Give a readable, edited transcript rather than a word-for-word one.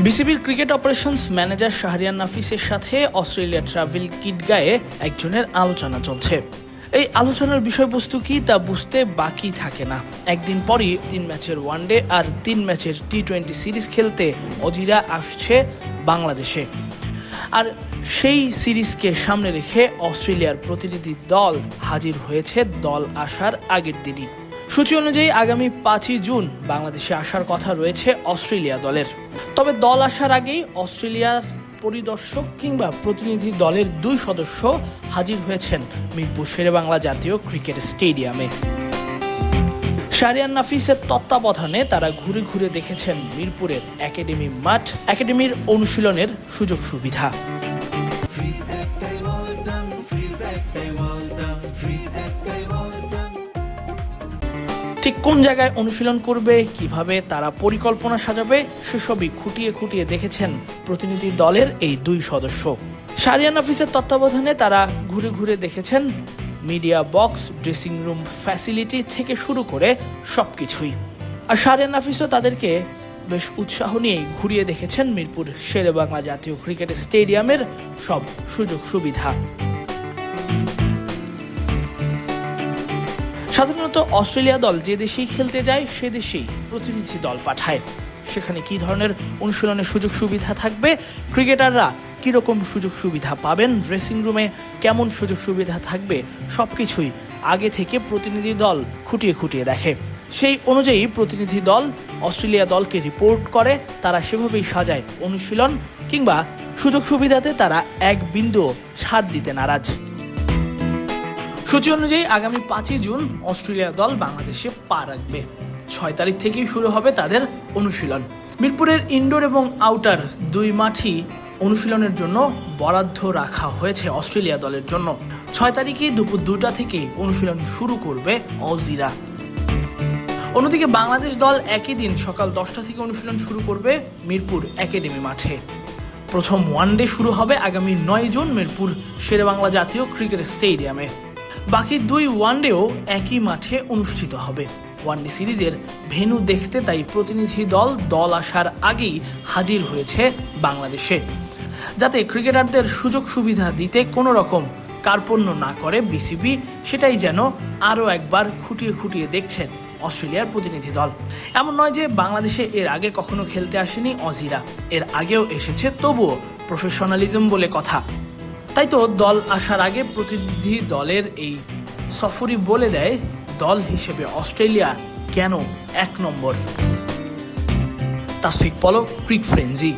বিসিবির cricket operations manager Shahriar নাফিসের সাথে Australia travel kit গায়ে একজনের আলোচনা চলছে। এই আলোচনার বিষয়বস্তু কি তা বুঝতে বাকি থাকে না। একদিন পরই 3 ম্যাচের ওয়ানডে আর 3 ম্যাচের টি-20 সিরিজ খেলতে অজিরা আসছে বাংলাদেশে। আর সেই সিরিজকে সামনে রেখে অস্ট্রেলিয়ার প্রতিনিধি দল হাজির হয়েছে দল আসার আগের দিনই। সূচি অনুযায়ী আগামী 5ই জুন বাংলাদেশে আসার কথা রয়েছে অস্ট্রেলিয়া দলের। তবে দল আসার আগেই অস্ট্রেলিয়ার পরিদর্শক কিংবা প্রতিনিধি দলের 2 সদস্য হাজির হয়েছেন মিরপুর শেরেবাংলা জাতীয় ক্রিকেট স্টেডিয়ামে। শাহরিয়ার নাফিসের তত্ত্বাবধানে তারা ঘুরে ঘুরে দেখেছেন মিরপুরের একাডেমি মাঠ, একাডেমির অনুশীলনের সুযোগ সুবিধা। ঠিক কোন জায়গায় অনুশীলন করবে, কিভাবে তারা পরিকল্পনা সাজাবে, সেসবই খুঁটিয়ে খুঁটিয়ে দেখেছেন প্রতিনিধি দলের এই 2 সদস্য। শাহরিয়ার নাফিসের তত্ত্বাবধানে তারা ঘুরে ঘুরে দেখেছেন media box, dressing room facility থেকে শুরু করে সবকিছুই। আর শাহরিয়ার নাফিসও তাদেরকে বেশ উৎসাহ নিয়েই ঘুরিয়ে দেখেছেন মিরপুর শেরেবাংলা জাতীয় ক্রিকেট স্টেডিয়ামের সব সুযোগ সুবিধা। সাধারণত অস্ট্রেলিয়া দল যে দেশেই খেলতে যায় সে দেশেই প্রতিনিধি দল পাঠায়। সেখানে কী ধরনের অনুশীলনের সুযোগ সুবিধা থাকবে, ক্রিকেটাররা কীরকম সুযোগ সুবিধা পাবেন, ড্রেসিং রুমে কেমন সুযোগ সুবিধা থাকবে, সবকিছুই আগে থেকে প্রতিনিধি দল খুঁটিয়ে খুঁটিয়ে দেখে। সেই অনুযায়ী প্রতিনিধি দল অস্ট্রেলিয়া দলকে রিপোর্ট করে, তারা সেভাবেই সাজায় অনুশীলন, কিংবা সুযোগ সুবিধাতে তারা এক বিন্দুও ছাড় দিতে নারাজ। সূচি অনুযায়ী আগামী 5ই জুন অস্ট্রেলিয়া দল বাংলাদেশে পা রাখবে। 6 তারিখ থেকেই শুরু হবে তাদের অনুশীলন। মিরপুরের ইনডোর এবং আউটার 2 মাঠই অনুশীলনের জন্য বরাদ্দ রাখা হয়েছে অস্ট্রেলিয়া দলের জন্য। 6 তারিখে দুপুর 2টা থেকে অনুশীলন শুরু করবে অজিরা। অন্যদিকে বাংলাদেশ দল একই দিন সকাল 10টা থেকে অনুশীলন শুরু করবে মিরপুর একাডেমি মাঠে। প্রথম ওয়ানডে শুরু হবে আগামী 9 জুন মিরপুর শেরেবাংলা জাতীয় ক্রিকেট স্টেডিয়ামে। বাকি 2 ওয়ানডেও একই মাঠে অনুষ্ঠিত হবে। ওয়ানডে সিরিজের ভেন্যু দেখতে তাই প্রতিনিধি দল আসার আগেই হাজির হয়েছে বাংলাদেশে, যাতে ক্রিকেটারদের সুযোগ সুবিধা দিতে কোনো রকম কার্পণ্য না করে বিসিবি, সেটাই যেন আরও একবার খুঁটিয়ে খুঁটিয়ে দেখছেন অস্ট্রেলিয়ার প্রতিনিধি দল। এমন নয় যে বাংলাদেশে এর আগে কখনো খেলতে আসেনি অজিরা, এর আগেও এসেছে, তবুও প্রফেশনালিজম বলে কথা। তাই তো দল আসার আগে প্রতিনিধি দলের এই সফরই বলে দেয় দল হিসেবে অস্ট্রেলিয়া কেন 1 নম্বর। তাসফিক পলক, ক্রিক ফ্রেঞ্জি।